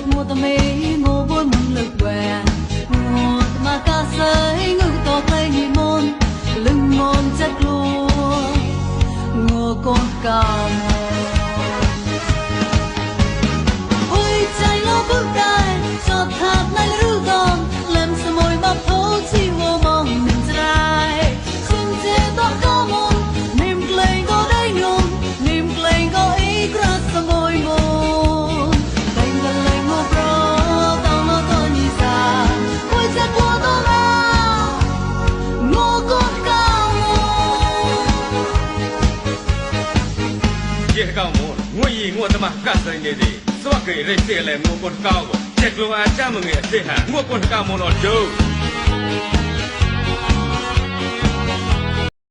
ngô ta mê ngô bôi mừng lực què ngô ta mà ca sấy ngư to tay nhị môn lưng môn chất lúa ngô con cao ôi trái lo bước đai cho tháp này rư đòn làm sao môi bắp thấu chi vô mong mình trai xin chế tóc cao môn niềm play có đây nhung niềm play có ý crash sao môi môn thành gần lại ngô pro tao nó to như xa ôi chất lúa to la ngô con cao Chia cao môn ngô gì ngô ta mà cả sợi nghề gì xóa kỹ lên xe lại ngô con cao chết luôn à cha mừng nghệ xe hả ngô con cao môn ở đâu